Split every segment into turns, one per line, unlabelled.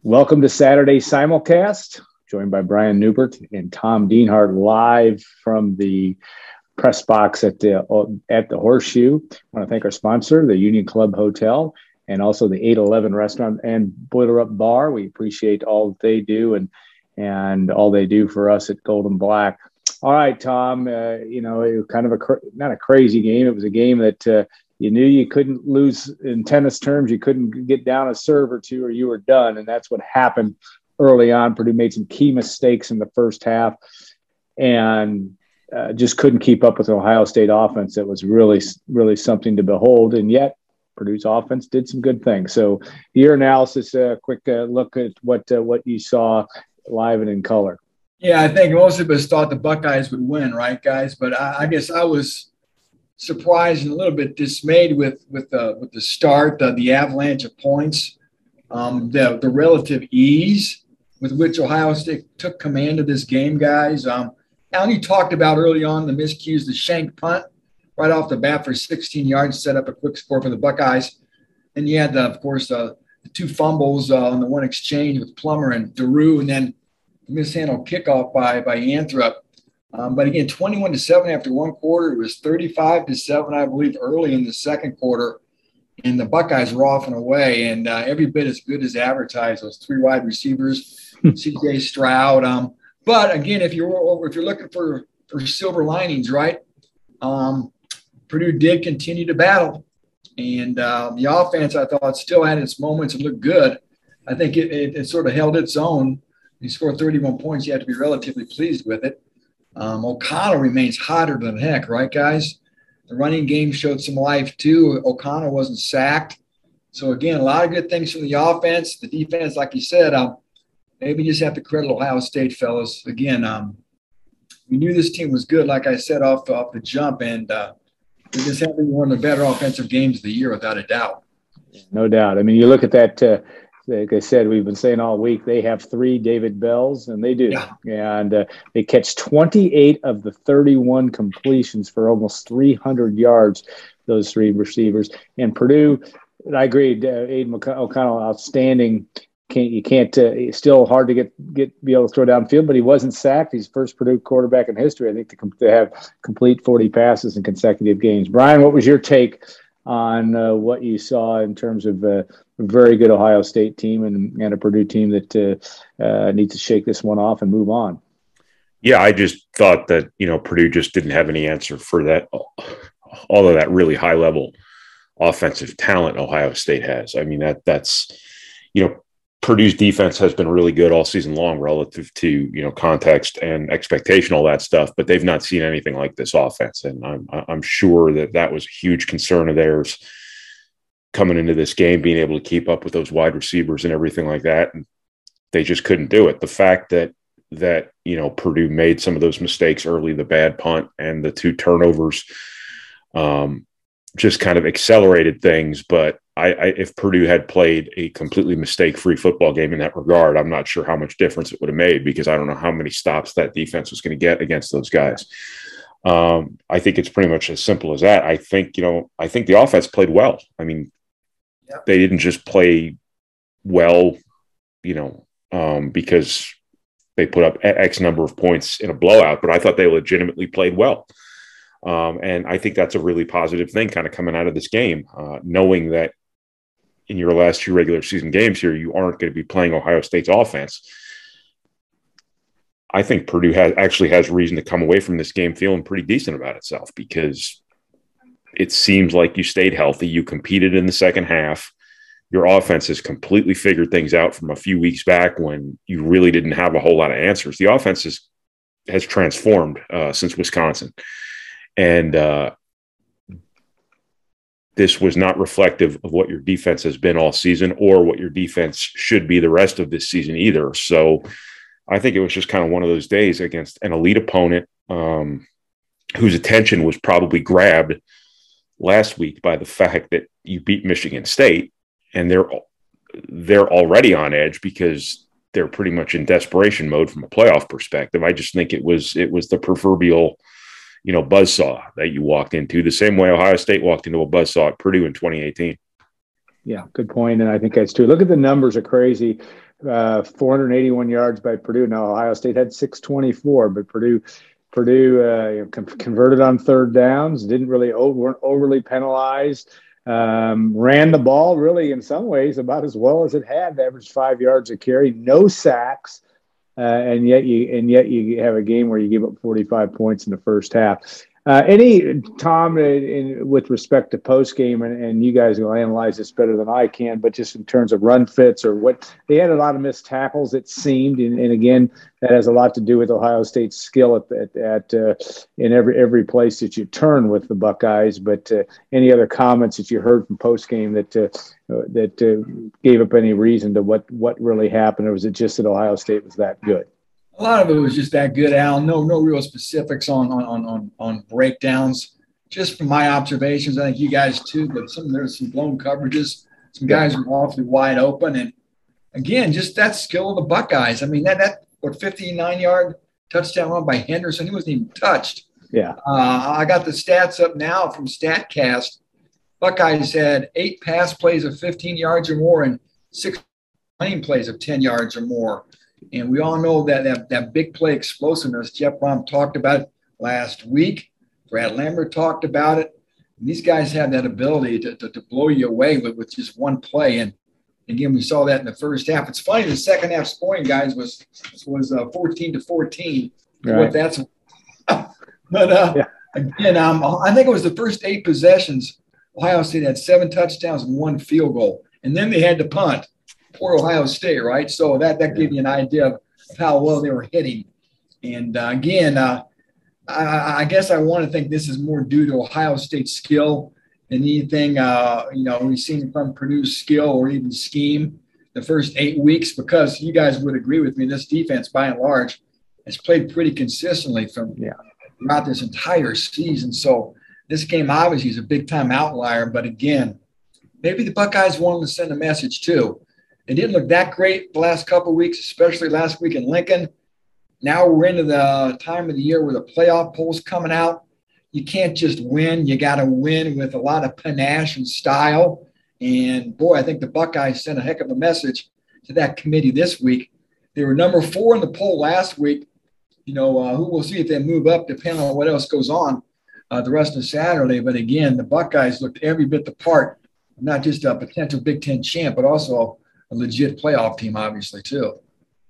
Welcome to Saturday Simulcast, joined by Brian Neubert and Tom Dienhart live from the press box at the Horseshoe. I want to thank our sponsor, the Union Club Hotel, and also the 811 Restaurant and Boiler Up Bar. We appreciate all that they do and all they do for us at GoldandBlack. All right, Tom, it was kind of not a crazy game. It was a game that you knew you couldn't lose in tennis terms. You couldn't get down a serve or two or you were done. And that's what happened early on. Purdue made some key mistakes in the first half and just couldn't keep up with the Ohio State offense. That was really, really something to behold. And yet Purdue's offense did some good things. So your analysis, a quick look at what you saw live and in color.
Yeah, I think most of us thought the Buckeyes would win, right, guys? But I guess I was surprised and a little bit dismayed with the start, the avalanche of points, the relative ease with which Ohio State took command of this game, guys. Alan, you talked about early on the miscues, the shank punt right off the bat for 16 yards, set up a quick score for the Buckeyes. And you had, of course, the two fumbles on the one exchange with Plummer and DeRue, and then the mishandled kickoff by Anthrop. But again, 21-7 after one quarter. It was 35-7, I believe, early in the second quarter. And the Buckeyes were off and away, and every bit as good as advertised. Those three wide receivers, C.J. Stroud. But again, if you're looking for silver linings, right? Purdue did continue to battle, and the offense, I thought, still had its moments and looked good. I think it sort of held its own. You scored 31 points. You have to be relatively pleased with it. O'Connell remains hotter than heck, right, guys? The running game showed some life, too. O'Connell wasn't sacked. So, again, a lot of good things from the offense. The defense, like you said, maybe just have to credit Ohio State, fellas. Again, we knew this team was good, like I said, off the jump, and they're just having one of the better offensive games of the year, without a doubt.
No doubt. I mean, you look at that like I said, we've been saying all week, they have three David Bells, and they do. Yeah. And they catch 28 of the 31 completions for almost 300 yards, those three receivers. And Purdue, I agree, Aiden O'Connell, outstanding. It's still hard to be able to throw downfield, but he wasn't sacked. He's first Purdue quarterback in history, I think, to have complete 40 passes in consecutive games. Brian, what was your take on what you saw in terms of a very good Ohio State team and a Purdue team that needs to shake this one off and move on?
Yeah, I just thought that, Purdue just didn't have any answer for that, all of that really high-level offensive talent Ohio State has. I mean, that's Purdue's defense has been really good all season long relative to, context and expectation, all that stuff, but they've not seen anything like this offense. And I'm sure that was a huge concern of theirs coming into this game, being able to keep up with those wide receivers and everything like that. And they just couldn't do it. The fact that Purdue made some of those mistakes early, the bad punt and the two turnovers, just kind of accelerated things. But if Purdue had played a completely mistake-free football game in that regard, I'm not sure how much difference it would have made, because I don't know how many stops that defense was going to get against those guys. I think it's pretty much as simple as that. I think the offense played well. I mean, they didn't just play well, because they put up X number of points in a blowout, but I thought they legitimately played well. And I think that's a really positive thing kind of coming out of this game, knowing that in your last two regular season games here, you aren't going to be playing Ohio State's offense. I think Purdue actually has reason to come away from this game feeling pretty decent about itself, because it seems like you stayed healthy. You competed in the second half. Your offense has completely figured things out from a few weeks back when you really didn't have a whole lot of answers. The offense has transformed since Wisconsin. And this was not reflective of what your defense has been all season or what your defense should be the rest of this season either. So I think it was just kind of one of those days against an elite opponent whose attention was probably grabbed last week by the fact that you beat Michigan State, and they're already on edge because they're pretty much in desperation mode from a playoff perspective. I just think it was the proverbial buzzsaw that you walked into, the same way Ohio State walked into a buzzsaw at Purdue in 2018.
Yeah, good point. And I think that's true. Look at the numbers are crazy. 481 yards by Purdue. Now Ohio State had 624, but Purdue converted on third downs. Weren't overly penalized. Ran the ball really in some ways about as well as it had. Averaged 5 yards a carry. No sacks. And yet you have a game where you give up 45 points in the first half. Tom, with respect to post game, and you guys will analyze this better than I can, but just in terms of run fits or what they had a lot of missed tackles, it seemed, and again that has a lot to do with Ohio State's skill at in every place that you turn with the Buckeyes. But any other comments that you heard from post game that gave up any reason to what really happened, or was it just that Ohio State was that good?
A lot of it was just that good, Al. No real specifics on breakdowns. Just from my observations, I think you guys too. But there's some blown coverages. Some guys were awfully wide open, and again, just that skill of the Buckeyes. I mean, that 59-yard touchdown run by Henderson, he wasn't even touched.
Yeah.
I got the stats up now from StatCast. Buckeyes had 8 pass plays of 15 yards or more and 6 running plays of 10 yards or more. And we all know that big play explosiveness. Jeff Brom talked about it last week. Brad Lambert talked about it. And these guys have that ability to blow you away with just one play. And again, we saw that in the first half. It's funny, the second half scoring, guys, was 14-14. Right. What that's but again, I think it was the first 8 possessions. Ohio State had 7 touchdowns and 1 field goal. And then they had to punt. Poor Ohio State, right? So that gave you an idea of how well they were hitting. And again, I guess I want to think this is more due to Ohio State's skill than anything, we've seen from Purdue's skill or even scheme the first 8 weeks, because you guys would agree with me, this defense, by and large, has played pretty consistently throughout this entire season. So this game obviously is a big-time outlier. But again, maybe the Buckeyes wanted to send a message too. It didn't look that great the last couple of weeks, especially last week in Lincoln. Now we're into the time of the year where the playoff poll's coming out. You can't just win. You got to win with a lot of panache and style. And, boy, I think the Buckeyes sent a heck of a message to that committee this week. They were number 4 in the poll last week. Who we'll see if they move up depending on what else goes on the rest of Saturday. But, again, the Buckeyes looked every bit the part, not just a potential Big Ten champ, but also a legit playoff team, obviously, too.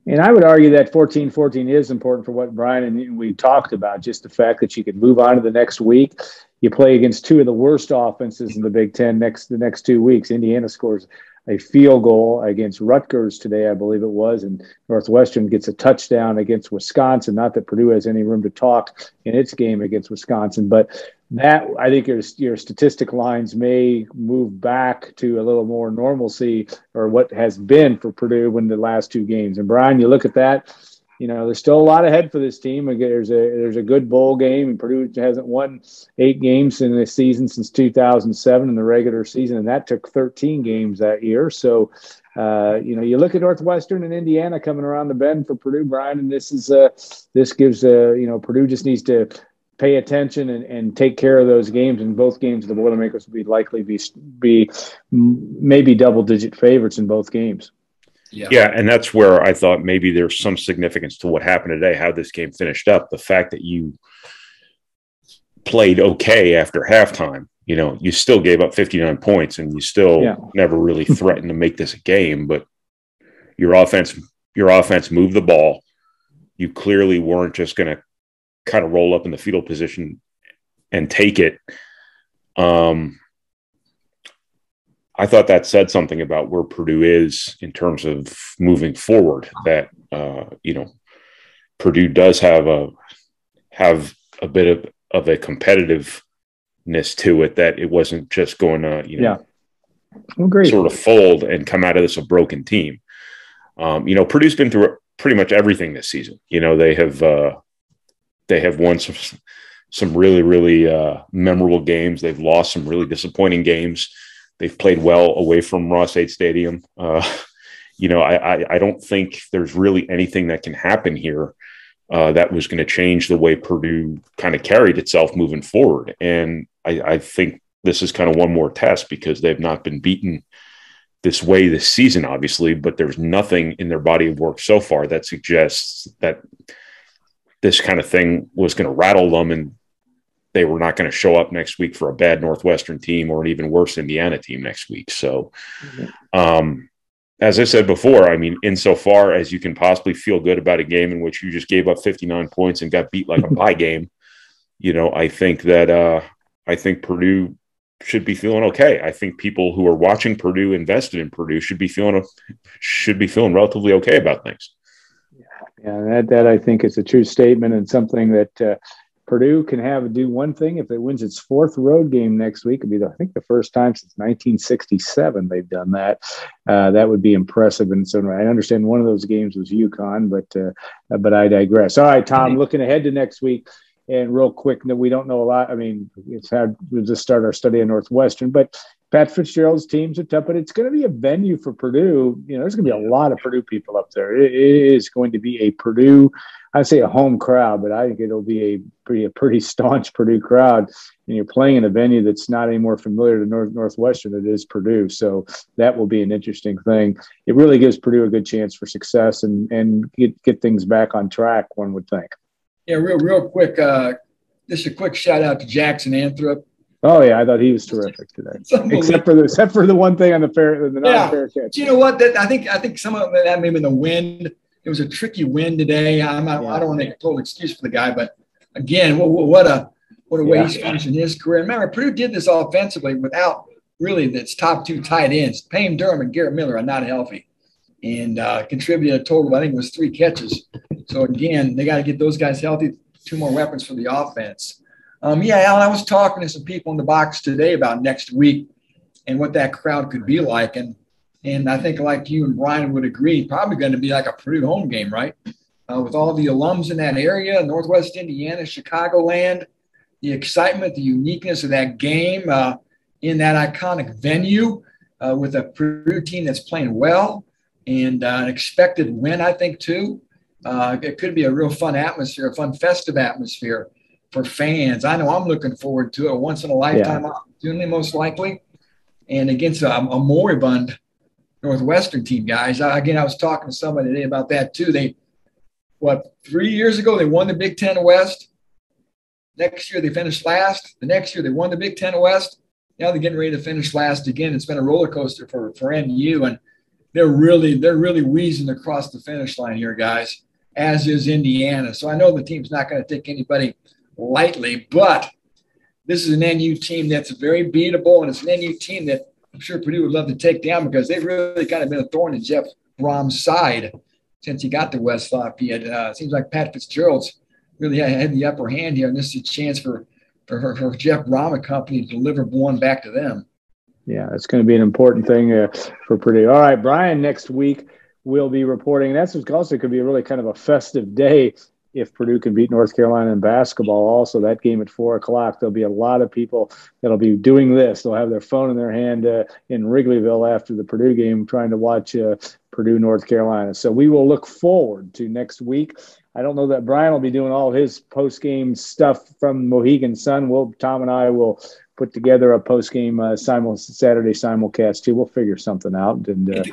And I would argue that 14-14 is important for what Brian and we talked about, just the fact that you could move on to the next week. You play against 2 of the worst offenses in the Big Ten the next 2 weeks. Indiana scores a field goal against Rutgers today, I believe it was, and Northwestern gets a touchdown against Wisconsin. Not that Purdue has any room to talk in its game against Wisconsin, but that, I think your statistic lines may move back to a little more normalcy, or what has been for Purdue in the last 2 games. And Brian, you look at that, there's still a lot ahead for this team. There's a good bowl game, and Purdue hasn't won 8 games in this season since 2007 in the regular season, and that took 13 games that year. So, you look at Northwestern and Indiana coming around the bend for Purdue, Brian, and this gives Purdue just needs to pay attention and take care of those games. In both games, the Boilermakers will likely be maybe double-digit favorites in both games.
Yeah, and that's where I thought maybe there's some significance to what happened today, how this game finished up. The fact that you played okay after halftime, you still gave up 59 points and you still never really threatened to make this a game, but your offense moved the ball. You clearly weren't just going to kind of roll up in the fetal position and take it. I thought that said something about where Purdue is in terms of moving forward, that, Purdue does have a bit of a competitiveness to it, that it wasn't just going to, sort of fold and come out of this a broken team. Purdue's been through pretty much everything this season. They have won some really, really memorable games. They've lost some really disappointing games. They've played well away from Ross-Ade Stadium. I don't think there's really anything that can happen here that was going to change the way Purdue kind of carried itself moving forward. And I think this is kind of one more test, because they've not been beaten this way this season, obviously, but there's nothing in their body of work so far that suggests that this kind of thing was going to rattle them and they were not going to show up next week for a bad Northwestern team or an even worse Indiana team next week. So, as I said before, I mean, insofar as you can possibly feel good about a game in which you just gave up 59 points and got beat like a pie game, you know, I think Purdue should be feeling okay. I think people who are watching Purdue, invested in Purdue, should be feeling relatively okay about things.
Yeah, that I think is a true statement and something that Purdue can do one thing. If it wins its fourth road game next week, it'd be I think the first time since 1967 they've done that. That would be impressive. And so I understand one of those games was UConn, but I digress. All right, Tom, looking ahead to next week. And real quick, we don't know a lot. I mean, we'll just start our study in Northwestern, but Pat Fitzgerald's teams are tough, but it's going to be a venue for Purdue. You know, there's going to be a lot of Purdue people up there. It is going to be a Purdue, I'd say a home crowd, but I think it'll be a pretty staunch Purdue crowd. And you're playing in a venue that's not any more familiar to Northwestern than it is Purdue. So that will be an interesting thing. It really gives Purdue a good chance for success and get things back on track, one would think.
Yeah, real quick, just a quick shout out to Jackson Anthrop.
Oh yeah, I thought he was terrific today. Except for the one thing on the non-fair catch.
You know what? I think some of that maybe in the wind. It was a tricky win today. I don't want to make a total excuse for the guy, but again, what a way he's finishing his career. Remember, Purdue did this offensively without really its top two tight ends. Payne Durham and Garrett Miller are not healthy, and contributed a total, I think it was 3 catches. So again, they got to get those guys healthy. 2 more weapons for the offense. Alan, I was talking to some people in the box today about next week and what that crowd could be like, and I think like you and Brian would agree, probably going to be like a Purdue home game, right? With all the alums in that area, Northwest Indiana, Chicagoland, the excitement, the uniqueness of that game in that iconic venue with a Purdue team that's playing well and an expected win, I think, too. It could be a real fun atmosphere, a fun festive atmosphere for fans. I know I'm looking forward to it. A once-in-a-lifetime opportunity, most likely, and against a moribund Northwestern team, guys. Again, I was talking to somebody today about that, too. 3 years ago, they won the Big Ten West. Next year, they finished last. The next year, they won the Big Ten West. Now they're getting ready to finish last again. It's been a roller coaster for NU, and they're really wheezing across the finish line here, guys, as is Indiana. So I know the team's not going to take anybody lightly, but this is an NU team that's very beatable, and it's an NU team that I'm sure Purdue would love to take down because they've really kind of been a thorn in Jeff Brom's side since he got to West Lafayette. It seems like Pat Fitzgerald's really had the upper hand here, and this is a chance for Jeff Brom and company to deliver one back to them.
Yeah, it's going to be an important thing for Purdue. All right, Brian, next week we'll be reporting. That's also could be a really kind of a festive day if Purdue can beat North Carolina in basketball. Also, that game at 4:00, there'll be a lot of people that'll be doing this. They'll have their phone in their hand in Wrigleyville after the Purdue game trying to watch Purdue, North Carolina. So we will look forward to next week. I don't know that Brian will be doing all his post-game stuff from Mohegan Sun. Tom and I will put together a post-game Saturday simulcast too. We'll figure something out. And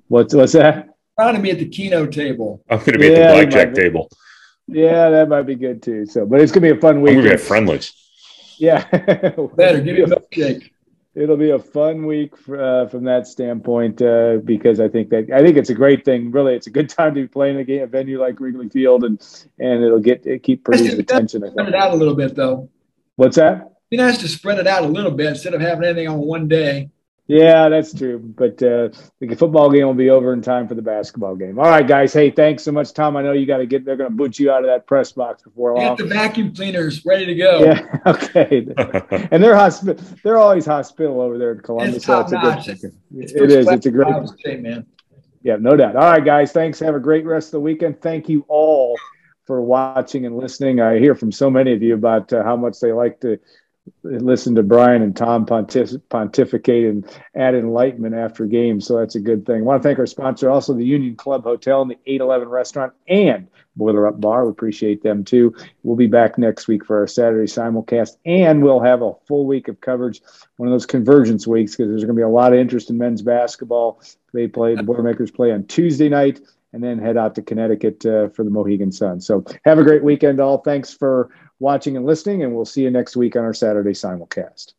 what's that?
I'm going to be at the keynote table.
I'm going to be at the blackjack table.
Yeah, that might be good too. So, but it's going to be a fun week.
We're going to have friendlies.
Yeah.
Better give me a milkshake.
It'll be a fun week from that standpoint because I think it's a great thing. Really, it's a good time to be playing a venue like Wrigley Field, and it'll keep Purdue's attention.
Spread it out a little bit, though.
What's that?
It'd be nice to spread it out a little bit instead of having everything on one day.
Yeah, that's true. But the football game will be over in time for the basketball game. All right, guys. Hey, thanks so much, Tom. I know you got to get. They're going to boot you out of that press box before long.
Get the vacuum cleaners ready to go.
Yeah. Okay. And they're always hospitable over there in Columbus. So it's a good thing. It is. It's a great
thing, man.
Yeah, no doubt. All right, guys. Thanks. Have a great rest of the weekend. Thank you all for watching and listening. I hear from so many of you about how much they like to listen to Brian and Tom pontificate and add enlightenment after games. So that's a good thing. I want to thank our sponsor, also the Union Club Hotel and the 811 Restaurant and Boiler Up Bar. We appreciate them too. We'll be back next week for our Saturday simulcast, and we'll have a full week of coverage, one of those convergence weeks, because there's going to be a lot of interest in men's basketball. The Boilermakers play on Tuesday night and then head out to Connecticut for the Mohegan Sun. So have a great weekend, all. Thanks for watching and listening, and we'll see you next week on our Saturday simulcast.